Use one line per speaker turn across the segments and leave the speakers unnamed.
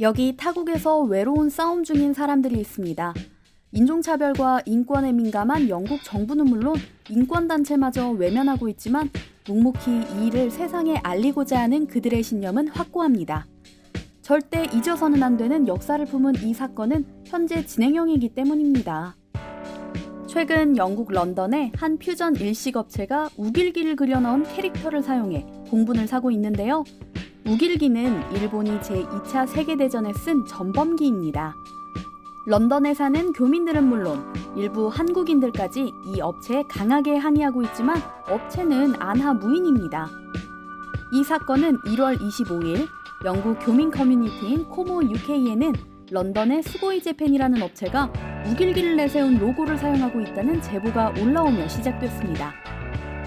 여기 타국에서 외로운 싸움 중인 사람들이 있습니다. 인종차별과 인권에 민감한 영국 정부는 물론 인권단체마저 외면하고 있지만 묵묵히 이 일을 세상에 알리고자 하는 그들의 신념은 확고합니다. 절대 잊어서는 안 되는 역사를 품은 이 사건은 현재 진행형이기 때문입니다. 최근 영국 런던의 한 퓨전 일식업체가 우길기를 그려넣은 캐릭터를 사용해 공분을 사고 있는데요. 우길기는 일본이 제2차 세계대전에 쓴 전범기입니다. 런던에 사는 교민들은 물론 일부 한국인들까지 이 업체에 강하게 항의하고 있지만 업체는 안하무인입니다. 이 사건은 1월 25일 영국 교민 커뮤니티인 코모 UK에는 런던의 스고이 재팬이라는 업체가 우길기를 내세운 로고를 사용하고 있다는 제보가 올라오며 시작됐습니다.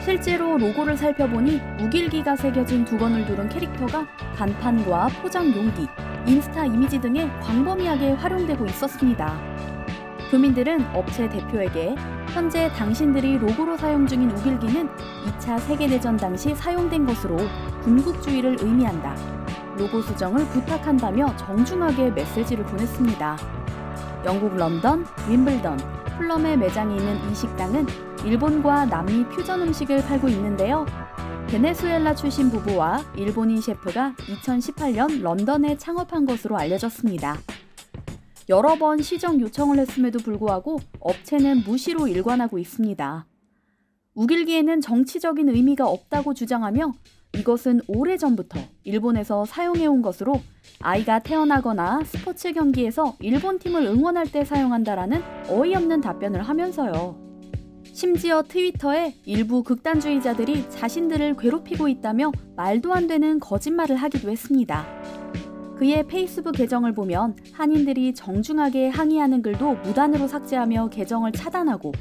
실제로 로고를 살펴보니 우길기가 새겨진 두건을 두른 캐릭터가 간판과 포장 용기, 인스타 이미지 등에 광범위하게 활용되고 있었습니다. 교민들은 업체 대표에게 현재 당신들이 로고로 사용 중인 우길기는 2차 세계대전 당시 사용된 것으로 군국주의를 의미한다. 로고 수정을 부탁한다며 정중하게 메시지를 보냈습니다. 영국 런던, 윈블던, 풀럼에 매장이 있는 이 식당은 일본과 남미 퓨전 음식을 팔고 있는데요. 베네수엘라 출신 부부와 일본인 셰프가 2018년 런던에 창업한 것으로 알려졌습니다. 여러 번 시정 요청을 했음에도 불구하고 업체는 무시로 일관하고 있습니다. 우길기에는 정치적인 의미가 없다고 주장하며 이것은 오래전부터 일본에서 사용해온 것으로 아이가 태어나거나 스포츠 경기에서 일본 팀을 응원할 때 사용한다라는 어이없는 답변을 하면서요. 심지어 트위터에 일부 극단주의자들이 자신들을 괴롭히고 있다며 말도 안 되는 거짓말을 하기도 했습니다. 그의 페이스북 계정을 보면 한인들이 정중하게 항의하는 글도 무단으로 삭제하며 계정을 차단하고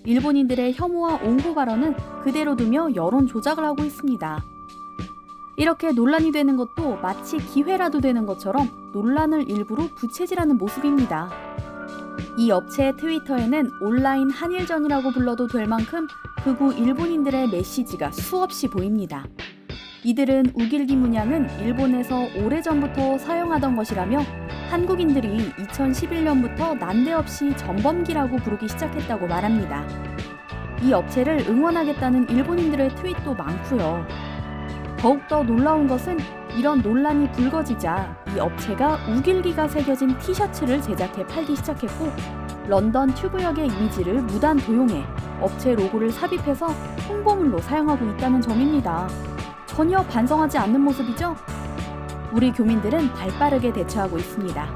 일본인들의 혐오와 옹호 발언은 그대로 두며 여론 조작을 하고 있습니다. 이렇게 논란이 되는 것도 마치 기회라도 되는 것처럼 논란을 일부러 부채질하는 모습입니다. 이 업체의 트위터에는 온라인 한일전이라고 불러도 될 만큼 극우 일본인들의 메시지가 수없이 보입니다. 이들은 우길기 문양은 일본에서 오래전부터 사용하던 것이라며 한국인들이 2011년부터 난데없이 전범기라고 부르기 시작했다고 말합니다. 이 업체를 응원하겠다는 일본인들의 트윗도 많고요. 더욱더 놀라운 것은 이런 논란이 불거지자 이 업체가 우길기가 새겨진 티셔츠를 제작해 팔기 시작했고 런던 튜브역의 이미지를 무단 도용해 업체 로고를 삽입해서 홍보물로 사용하고 있다는 점입니다. 전혀 반성하지 않는 모습이죠? 우리 교민들은 발빠르게 대처하고 있습니다.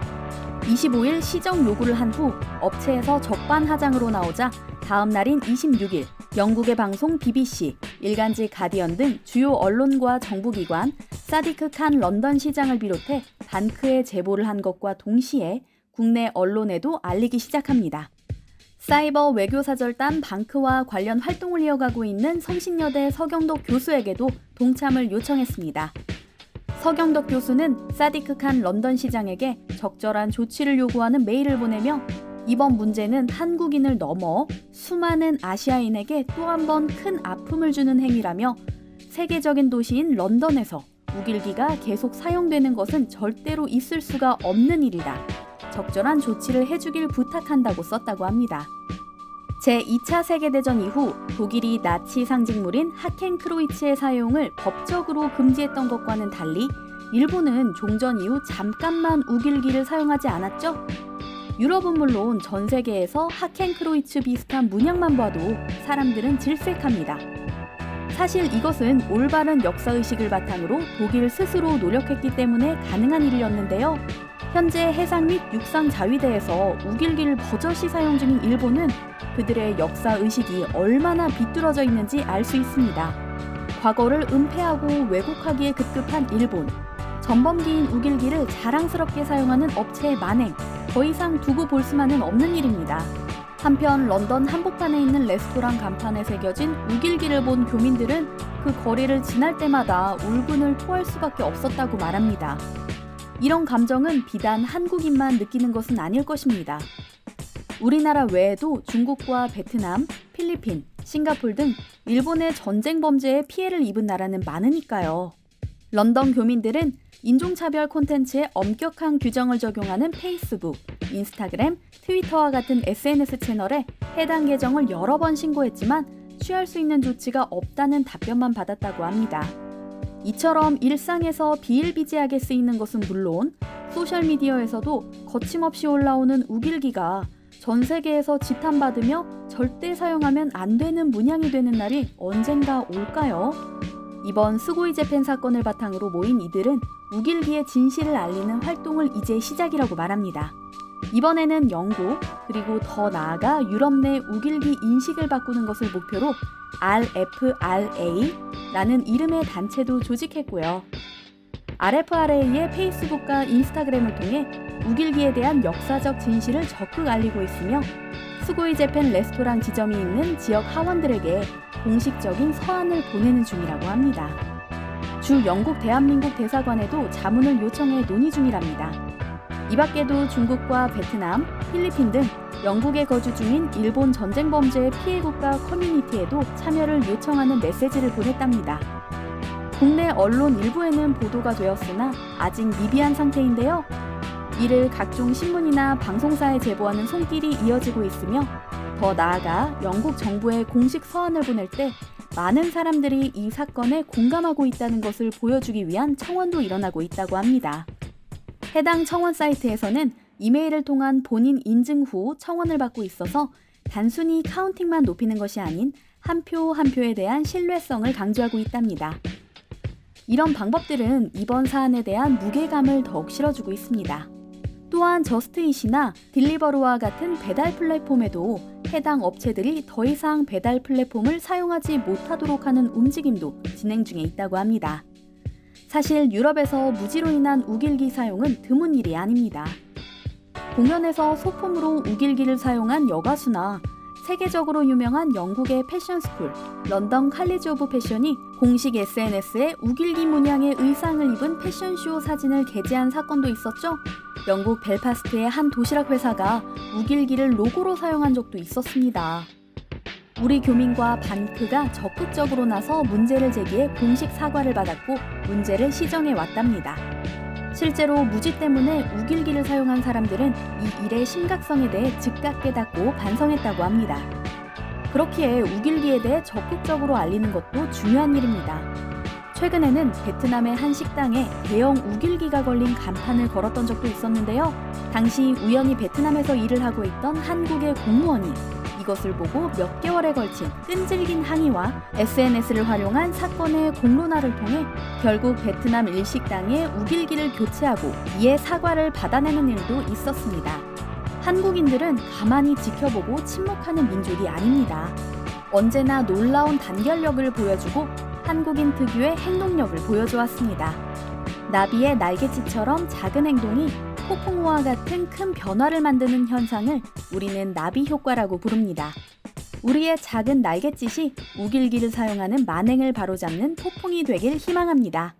25일 시정 요구를 한 후 업체에서 적반하장으로 나오자 다음 날인 26일 영국의 방송 BBC, 일간지 가디언 등 주요 언론과 정부기관, 사디크 칸 런던 시장을 비롯해 반크에 제보를 한 것과 동시에 국내 언론에도 알리기 시작합니다. 사이버 외교사절단 반크와 관련 활동을 이어가고 있는 성신여대 서경덕 교수에게도 동참을 요청했습니다. 서경덕 교수는 사디크 칸 런던 시장에게 적절한 조치를 요구하는 메일을 보내며 이번 문제는 한국인을 넘어 수많은 아시아인에게 또 한 번 큰 아픔을 주는 행위라며 세계적인 도시인 런던에서 우길기가 계속 사용되는 것은 절대로 있을 수가 없는 일이다. 적절한 조치를 해주길 부탁한다고 썼다고 합니다. 제2차 세계대전 이후 독일이 나치 상징물인 하켄크로이츠의 사용을 법적으로 금지했던 것과는 달리 일본은 종전 이후 잠깐만 우길기를 사용하지 않았죠? 유럽은 물론 전 세계에서 하켄크로이츠 비슷한 문양만 봐도 사람들은 질색합니다. 사실 이것은 올바른 역사의식을 바탕으로 독일 스스로 노력했기 때문에 가능한 일이었는데요. 현재 해상 및 육상 자위대에서 우길기를 버젓이 사용 중인 일본은 그들의 역사의식이 얼마나 비뚤어져 있는지 알 수 있습니다. 과거를 은폐하고 왜곡하기에 급급한 일본, 전범기인 우길기를 자랑스럽게 사용하는 업체의 만행, 더 이상 두고 볼 수만은 없는 일입니다. 한편 런던 한복판에 있는 레스토랑 간판에 새겨진 우길기를 본 교민들은 그 거리를 지날 때마다 울분을 토할 수밖에 없었다고 말합니다. 이런 감정은 비단 한국인만 느끼는 것은 아닐 것입니다. 우리나라 외에도 중국과 베트남, 필리핀, 싱가폴 등 일본의 전쟁 범죄에 피해를 입은 나라는 많으니까요. 런던 교민들은 인종차별 콘텐츠에 엄격한 규정을 적용하는 페이스북, 인스타그램, 트위터와 같은 SNS 채널에 해당 계정을 여러 번 신고했지만 취할 수 있는 조치가 없다는 답변만 받았다고 합니다. 이처럼 일상에서 비일비재하게 쓰이는 것은 물론 소셜미디어에서도 거침없이 올라오는 우길기가 전 세계에서 지탄받으며 절대 사용하면 안 되는 문양이 되는 날이 언젠가 올까요? 이번 스고이 재팬 사건을 바탕으로 모인 이들은 우길기의 진실을 알리는 활동을 이제 시작이라고 말합니다. 이번에는 영국, 그리고 더 나아가 유럽 내 우길기 인식을 바꾸는 것을 목표로 RFRA라는 이름의 단체도 조직했고요. RFRA의 페이스북과 인스타그램을 통해 우길기에 대한 역사적 진실을 적극 알리고 있으며 스고이 재팬 레스토랑 지점이 있는 지역 하원들에게 공식적인 서한을 보내는 중이라고 합니다. 주 영국 대한민국 대사관에도 자문을 요청해 논의 중이랍니다. 이 밖에도 중국과 베트남, 필리핀 등 영국에 거주 중인 일본 전쟁 범죄의 피해국가 커뮤니티에도 참여를 요청하는 메시지를 보냈답니다. 국내 언론 일부에는 보도가 되었으나 아직 미비한 상태인데요. 이를 각종 신문이나 방송사에 제보하는 손길이 이어지고 있으며 더 나아가 영국 정부에 공식 서한을 보낼 때 많은 사람들이 이 사건에 공감하고 있다는 것을 보여주기 위한 청원도 일어나고 있다고 합니다. 해당 청원 사이트에서는 이메일을 통한 본인 인증 후 청원을 받고 있어서 단순히 카운팅만 높이는 것이 아닌 한 표 한 표에 대한 신뢰성을 강조하고 있답니다. 이런 방법들은 이번 사안에 대한 무게감을 더욱 실어주고 있습니다. 또한 저스트잇이나 딜리버루와 같은 배달 플랫폼에도 해당 업체들이 더 이상 배달 플랫폼을 사용하지 못하도록 하는 움직임도 진행 중에 있다고 합니다. 사실 유럽에서 무지로 인한 우길기 사용은 드문 일이 아닙니다. 공연에서 소품으로 우길기를 사용한 여가수나 세계적으로 유명한 영국의 패션스쿨, 런던 칼리지 오브 패션이 공식 SNS에 우길기 문양의 의상을 입은 패션쇼 사진을 게재한 사건도 있었죠. 영국 벨파스트의 한 도시락 회사가 우길기를 로고로 사용한 적도 있었습니다. 우리 교민과 반크가 적극적으로 나서 문제를 제기해 공식 사과를 받았고 문제를 시정해 왔답니다. 실제로 무지 때문에 우길기를 사용한 사람들은 이 일의 심각성에 대해 즉각 깨닫고 반성했다고 합니다. 그렇기에 우길기에 대해 적극적으로 알리는 것도 중요한 일입니다. 최근에는 베트남의 한 식당에 대형 우길기가 걸린 간판을 걸었던 적도 있었는데요. 당시 우연히 베트남에서 일을 하고 있던 한국의 공무원이 이것을 보고 몇 개월에 걸친 끈질긴 항의와 SNS를 활용한 사건의 공론화를 통해 결국 베트남 일식당의 우길기를 교체하고 이에 사과를 받아내는 일도 있었습니다. 한국인들은 가만히 지켜보고 침묵하는 민족이 아닙니다. 언제나 놀라운 단결력을 보여주고 한국인 특유의 행동력을 보여주었습니다. 나비의 날갯짓처럼 작은 행동이 폭풍우와 같은 큰 변화를 만드는 현상을 우리는 나비 효과라고 부릅니다. 우리의 작은 날갯짓이 우길기를 사용하는 만행을 바로잡는 폭풍이 되길 희망합니다.